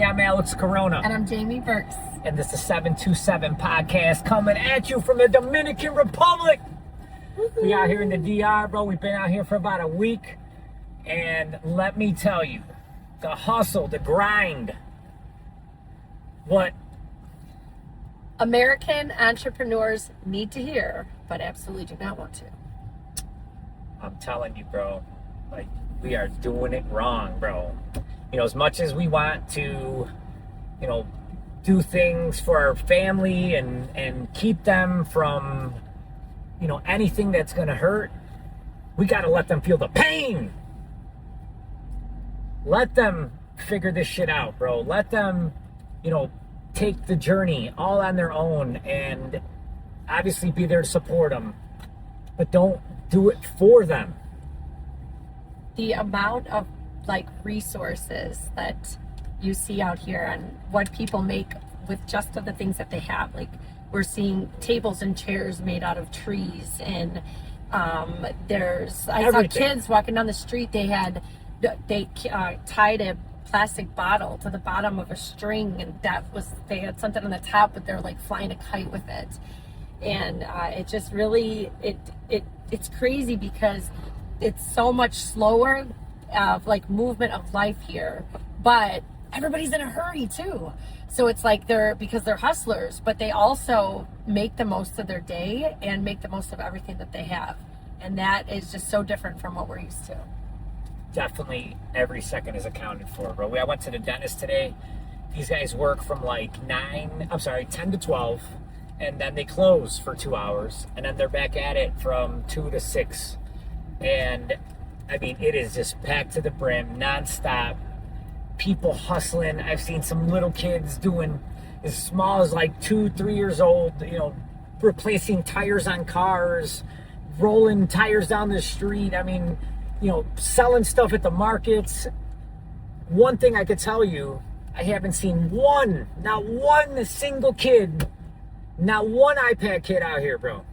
I'm Alex Corona. And I'm Jamie Burks. And this is 727 Podcast coming at you from the Dominican Republic. Woo-hoo. We out here in the DR, bro. We've been out here for about a week. And let me tell you, the hustle, the grind, what American entrepreneurs need to hear, but absolutely do not want to. I'm telling you, bro, like, we are doing it wrong, bro. You know, as much as we want to, you know, do things for our family and keep them from, you know, anything that's going to hurt, we got to let them feel the pain. Let them figure this shit out, bro. Let them, you know, take the journey all on their own and obviously be there to support them, but don't do it for them. The amount of like resources that you see out here and what people make with just of the things that they have, like we're seeing tables and chairs made out of trees, and I saw kids walking down the street. They tied a plastic bottle to the bottom of a string, and they had something on the top, but they're like flying a kite with it. And it just really it's crazy because it's so much slower like movement of life here, but everybody's in a hurry too. So it's like they're hustlers, but they also make the most of their day and make the most of everything that they have. And that is just so different from what we're used to. Definitely every second is accounted for, bro. I went to the dentist today. These guys work from like 10 to 12, and then they close for 2 hours, and then they're back at it from 2 to 6. And I mean, it is just packed to the brim, nonstop. People hustling. I've seen some little kids doing as small as like 2-3 years old, you know, replacing tires on cars, rolling tires down the street. I mean, you know, selling stuff at the markets. One thing I could tell you, I haven't seen not one single kid, not one iPad kid out here, bro.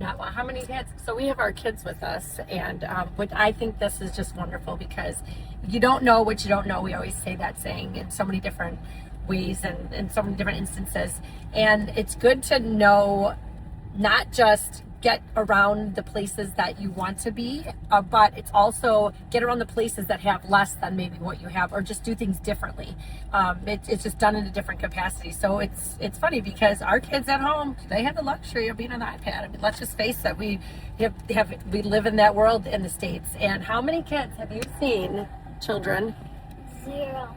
How many kids? So we have our kids with us, and but I think this is just wonderful because you don't know what you don't know. We always say that saying in so many different ways and in so many different instances. And it's good to know, not just get around the places that you want to be, but it's also get around the places that have less than maybe what you have, or just do things differently. It's just done in a different capacity. So it's funny because our kids at home, they have the luxury of being on an iPad. I mean, let's just face it, we live in that world in the States. And how many kids have you seen, children? Zero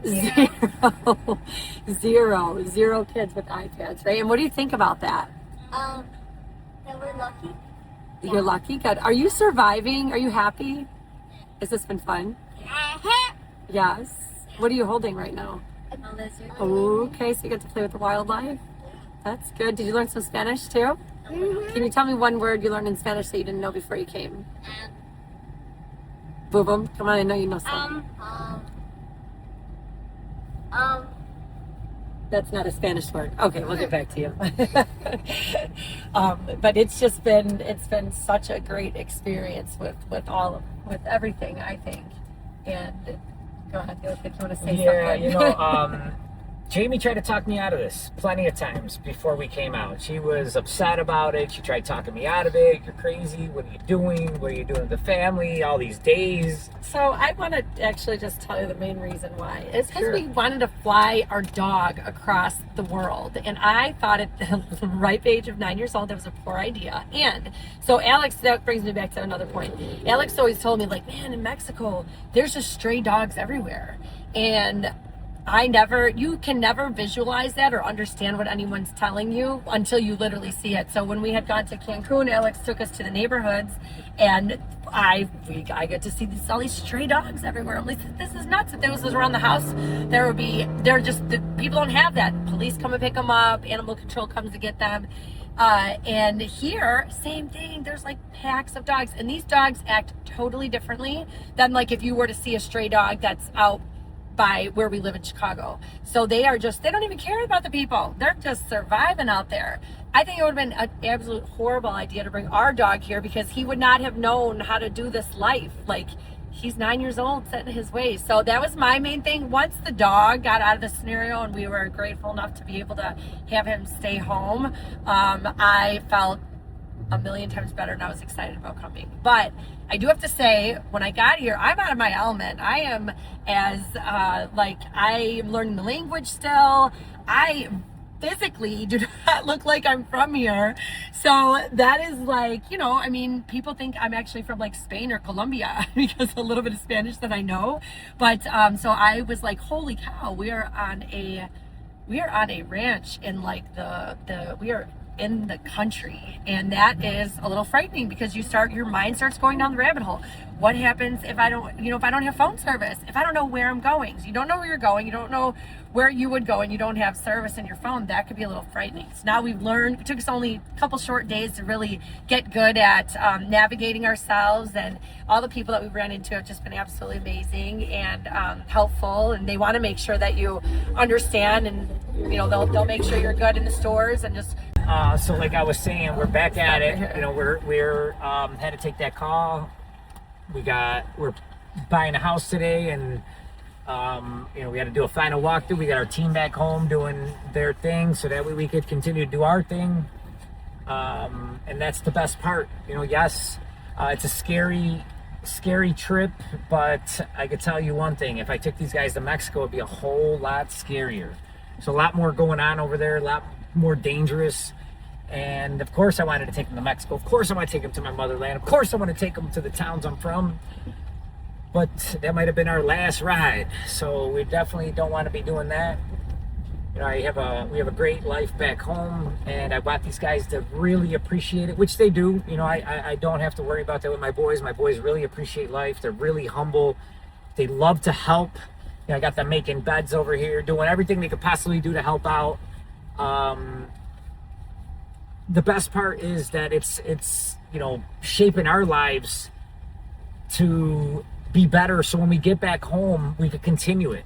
kids with iPads, right? And what do you think about that? That we're lucky. You're lucky? Good. Are you surviving? Are you happy? Has this been fun? Yes. What are you holding right now? A lizard. Okay, so you get to play with the wildlife? That's good. Did you learn some Spanish too? Mm-hmm. Can you tell me one word you learned in Spanish that you didn't know before you came? Boom, boom. Come on, I know you know some. That's not a Spanish word. Okay, we'll get back to you. But it's been such a great experience with everything, I think. And go ahead, you want to say something? Yeah, you know, Jamie tried to talk me out of this plenty of times before we came out. She was upset about it. She tried talking me out of it. You're crazy. What are you doing? What are you doing to the family? All these days. So I want to actually just tell you the main reason why. It's because we wanted to fly our dog across the world. And I thought at the ripe age of 9 years old, that was a poor idea. And so Alex, that brings me back to another point. Alex always told me, like, man, in Mexico, there's just stray dogs everywhere. And you can never visualize that or understand what anyone's telling you until you literally see it. So when we had gone to Cancun, Alex took us to the neighborhoods, and I get to see all these stray dogs everywhere. I'm like, this is nuts. If there was around the house, the people don't have that. Police come and pick them up. Animal control comes to get them. And here, same thing. There's like packs of dogs, and these dogs act totally differently than like if you were to see a stray dog that's out by where we live in Chicago. So they don't even care about the people. They're just surviving out there. I think it would have been an absolute horrible idea to bring our dog here because he would not have known how to do this life. Like, he's 9 years old, set in his ways. So that was my main thing. Once the dog got out of the scenario and we were grateful enough to be able to have him stay home, I felt a million times better and I was excited about coming. But I do have to say, when I got here, I'm out of my element. I am I am learning the language still. I physically do not look like I'm from here. So that is people think I'm actually from like Spain or Colombia because a little bit of Spanish that I know. But so I was like, holy cow, we are on a ranch in like we are in the country, and that is a little frightening because your mind starts going down the rabbit hole. What happens if I don't have phone service, if I don't know where I'm going? So you don't know where you're going, you don't know where you would go, and you don't have service in your phone. That could be a little frightening. So now we've learned, it took us only a couple short days to really get good at navigating ourselves, and all the people that we've ran into have just been absolutely amazing and helpful, and they want to make sure that you understand, and they'll make sure you're good in the stores and just so like I was saying, we're back at it. We're had to take that call. We're buying a house today, and we had to do a final walkthrough. We got our team back home doing their thing, so that way we could continue to do our thing. And that's the best part. Yes, it's a scary trip, but I could tell you one thing: if I took these guys to Mexico, it'd be a whole lot scarier. So a lot more going on over there, a lot more dangerous. And of course I wanted to take them to Mexico. Of course I want to take them to my motherland. Of course I want to take them to the towns I'm from. But that might have been our last ride. So we definitely don't want to be doing that. We have a great life back home, and I want these guys to really appreciate it, which they do. I don't have to worry about that with my boys. My boys really appreciate life. They're really humble. They love to help. I got them making beds over here, doing everything they could possibly do to help out. The best part is that it's shaping our lives to be better, so when we get back home we could continue it.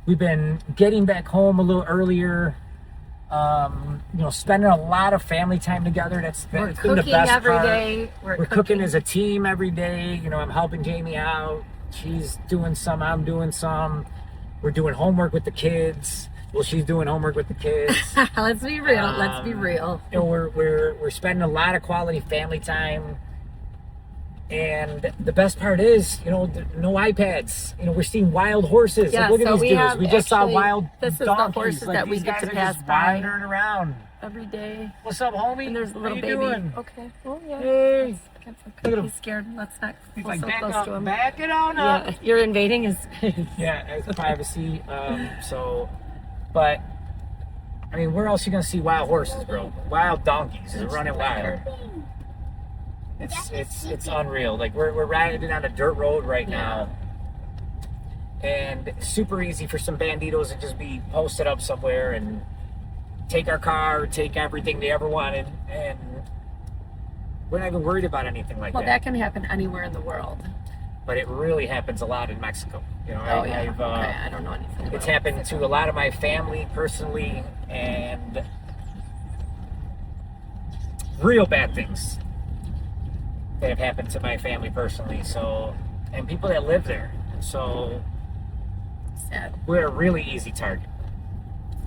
We've been getting back home a little earlier, spending a lot of family time together. That's been the best every part. day. We're cooking as a team every day. I'm helping Jamie out. She's doing some, I'm doing some. We're doing homework with the kids. Well, she's doing homework with the kids. Let's be real. We're spending a lot of quality family time, and the best part is, no iPads. We're seeing wild horses. Yeah, look at so these dudes. We just saw wild this is donkeys. the horses that we these get guys to are pass just by wandering around every day. What's up, homie? And there's a little How baby. you doing? Okay. Oh yeah. Hey. Look at him. He's scared. Let's not He's go like, so back close up, to him. back it on up. Yeah, you're invading his. Yeah, it's privacy. But I mean, where else are you gonna see wild horses, bro? Wild donkeys is running wild. It's unreal. Like we're riding on a dirt road right now, and it's super easy for some banditos to just be posted up somewhere and take our car, take everything they ever wanted, and we're not even worried about anything like that. Well, that can happen anywhere in the world. But it really happens a lot in Mexico. I don't know anything about it's happened to a lot of my family personally, and real bad things that have happened to my family personally. So, and people that live there. So, sad. We're a really easy target.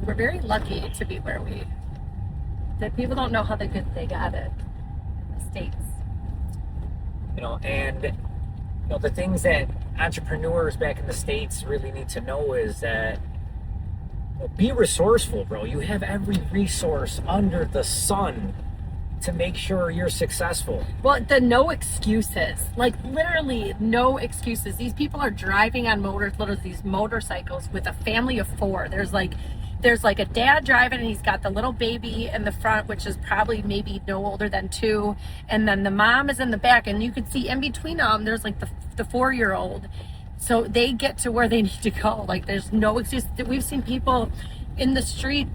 We're very lucky to be where that people don't know how good they got it. The States. And the things that entrepreneurs back in the States really need to know is that be resourceful, bro. You have every resource under the sun to make sure you're successful. Well, no excuses. Like literally no excuses. These people are driving on these motorcycles with a family of 4. There's like a dad driving, and he's got the little baby in the front, which is probably maybe no older than 2, and then the mom is in the back, and you could see in between them there's like the 4-year-old. So they get to where they need to go. Like there's no excuse. We've seen people in the street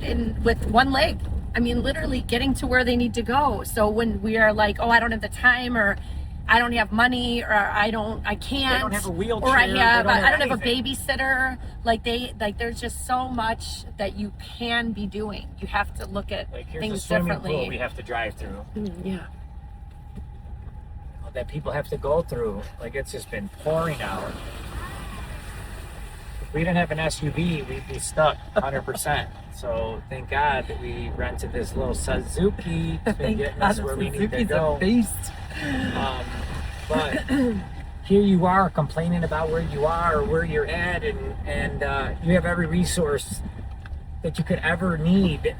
with one leg. I mean, literally getting to where they need to go. So when we are like, oh, I don't have the time, or I don't have money, or I can't, They don't have a wheelchair. or I don't have a anything. babysitter. There's just so much that you can be doing. You have to look at Like here's things a swimming differently. pool we have to drive through. Yeah. that people have to go through. Like, it's just been pouring out. If we didn't have an SUV, we'd be stuck 100%. So thank God that we rented this little Suzuki. It's been getting us where we need to go. But here you are complaining about where you are or where you're at, and you have every resource that you could ever need,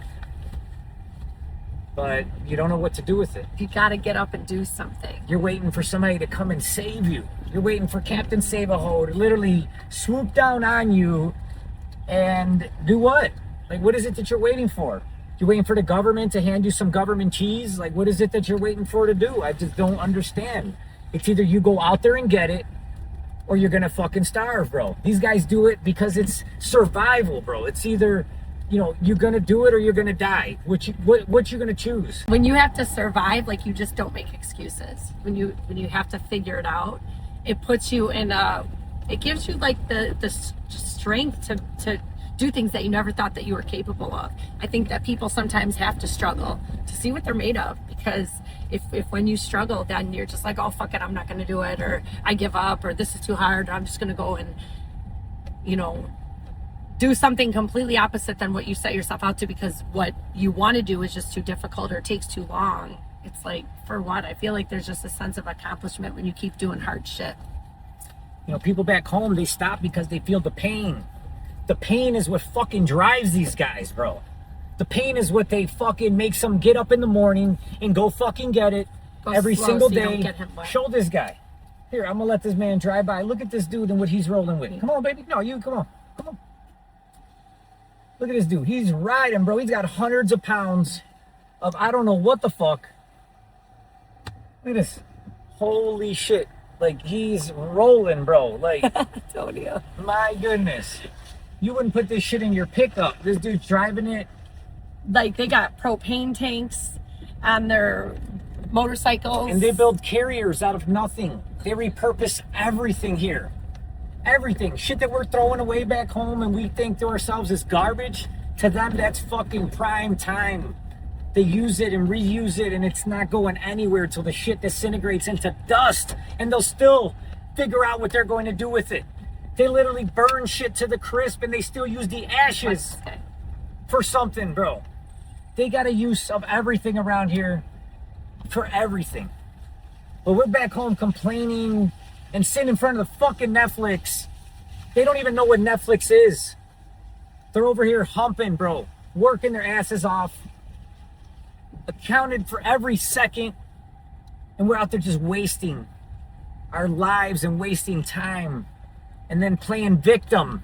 but you don't know what to do with it. You got to get up and do something. You're waiting for somebody to come and save you. You're waiting for Captain Save-A-Ho to literally swoop down on you and do what? Like, what is it that you're waiting for? You're waiting for the government to hand you some government cheese? Like, what is it that you're waiting for to do? I just don't understand. It's either you go out there and get it, or you're gonna fucking starve, bro. These guys do it because it's survival, bro. It's either, you know, you're gonna do it or you're gonna die. What you gonna choose? When you have to survive, like, you just don't make excuses. When you have to figure it out, it puts you in it gives you like the strength to do things that you never thought that you were capable of. I think that people sometimes have to struggle to see what they're made of, because if when you struggle, then you're just like, oh, fuck it, I'm not going to do it, or I give up, or this is too hard, or I'm just going to go and, you know, do something completely opposite than what you set yourself out to, because what you want to do is just too difficult or takes too long. It's like, for what? I feel like there's just a sense of accomplishment when you keep doing hard shit. You know, people back home, they stop because they feel the pain. The pain is what fucking drives these guys, bro. The pain is what they fucking makes them get up in the morning and go fucking get it every single day. Show this guy. Here, I'm gonna let this man drive by. Look at this dude and what he's rolling with. Come on, baby. No, you, come on. Come on. Look at this dude. He's riding, bro. He's got hundreds of pounds of I don't know what the fuck. Look at this. Holy shit. Like, he's rolling, bro. Like, Told you. My goodness. You wouldn't put this shit in your pickup. This dude's driving it. Like, they got propane tanks on their motorcycles. And they build carriers out of nothing. They repurpose everything here. Everything. Shit that we're throwing away back home and we think to ourselves is garbage. To them, that's fucking prime time. They use it and reuse it, and it's not going anywhere till the shit disintegrates into dust. And they'll still figure out what they're going to do with it. They literally burn shit to the crisp, and they still use the ashes for something, bro. They got a use of everything around here for everything. But we're back home complaining and sitting in front of the fucking Netflix. They don't even know what Netflix is. They're over here humping, bro, working their asses off, accounted for every second, and we're out there just wasting our lives and wasting time, and then playing victim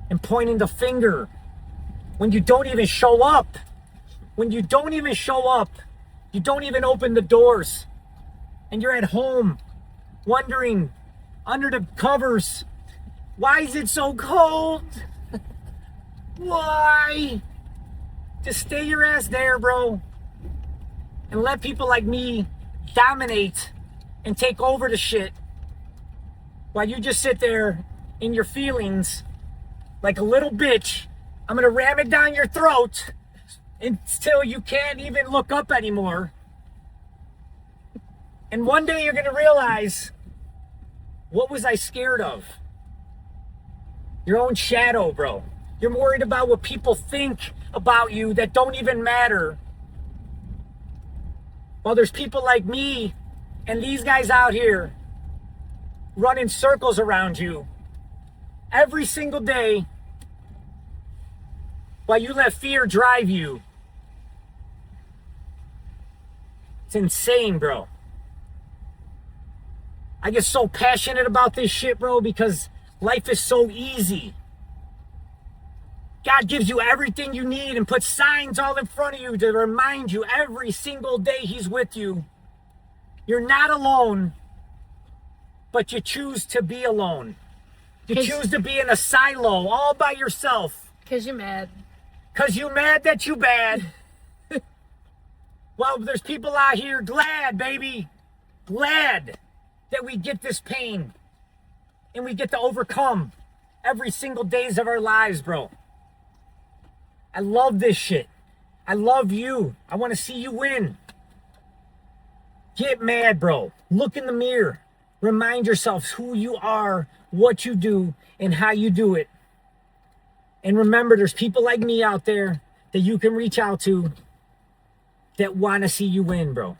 and pointing the finger when you don't even show up. When you don't even show up, you don't even open the doors, and you're at home wondering under the covers, why is it so cold? Why? Just stay your ass there, bro, and let people like me dominate and take over the shit while you just sit there in your feelings like a little bitch. I'm gonna ram it down your throat until you can't even look up anymore. And one day you're gonna realize, what was I scared of? Your own shadow, bro. You're worried about what people think about you that don't even matter. Well, there's people like me and these guys out here running circles around you every single day while you let fear drive you. It's insane, bro. I get so passionate about this shit, bro, because life is so easy. God gives you everything you need and puts signs all in front of you to remind you every single day He's with you. You're not alone, but you choose to be alone. You choose to be in a silo all by yourself. Because you're mad. Because you mad that you bad. Well, there's people out here glad, baby. Glad that we get this pain. And we get to overcome every single days of our lives, bro. I love this shit. I love you. I want to see you win. Get mad, bro. Look in the mirror. Remind yourself who you are, what you do, and how you do it. And remember, there's people like me out there that you can reach out to that want to see you win, bro.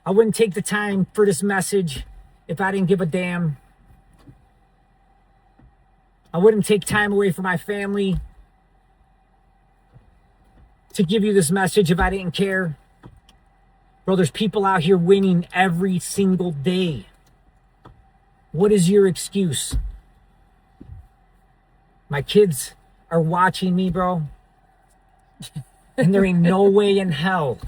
I wouldn't take the time for this message if I didn't give a damn. I wouldn't take time away from my family to give you this message if I didn't care. Bro, there's people out here winning every single day. What is your excuse? My kids are watching me, bro. And there ain't no way in hell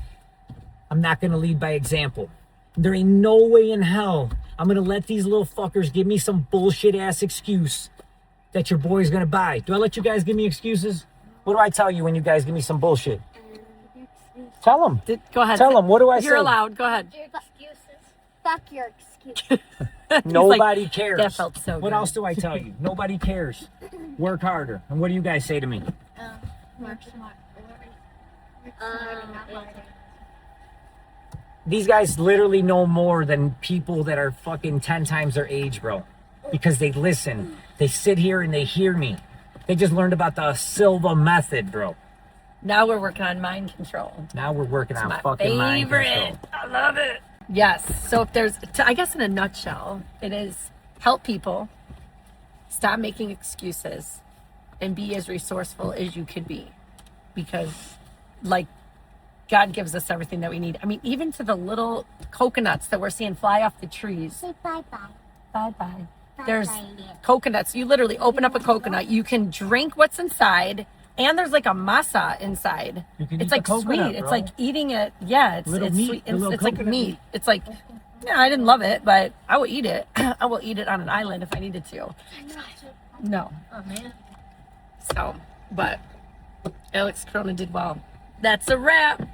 I'm not going to lead by example. There ain't no way in hell I'm going to let these little fuckers give me some bullshit ass excuse that your boy's going to buy. Do I let you guys give me excuses? What do I tell you when you guys give me some bullshit? Tell them. Go ahead. Tell them. What do I say? You're allowed. Go ahead. Your excuses. Fuck your excuses. Nobody cares. That felt so What good. else do I tell you? Nobody cares. Work harder. And what do you guys say to me? Work smart. Not harder. These guys literally know more than people that are fucking 10 times their age, bro. Because they listen. They sit here and they hear me. They just learned about the Silva method, bro. Now we're working on mind control. Now we're working on My fucking mind control. favorite. I love it. Yes. So if there's, I guess in a nutshell, it is help people stop making excuses and be as resourceful as you could be. Because, like, God gives us everything that we need. I mean, even to the little coconuts that we're seeing fly off the trees. Say bye-bye. Bye-bye. Bye-bye. There's coconuts. You literally open up a coconut. You can drink what's inside. And there's like a masa inside. You can it's eat like the coconut, sweet. bro. It's like eating it. Yeah, it's Little it's meat, sweet. the little It's like coconut meat. meat. It's like, yeah, I didn't love it, but I will eat it. I will eat it on an island if I needed to. No. Oh, man. So, but Alex Corona did well. That's a wrap.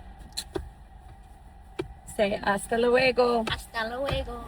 Say hasta luego. Hasta luego.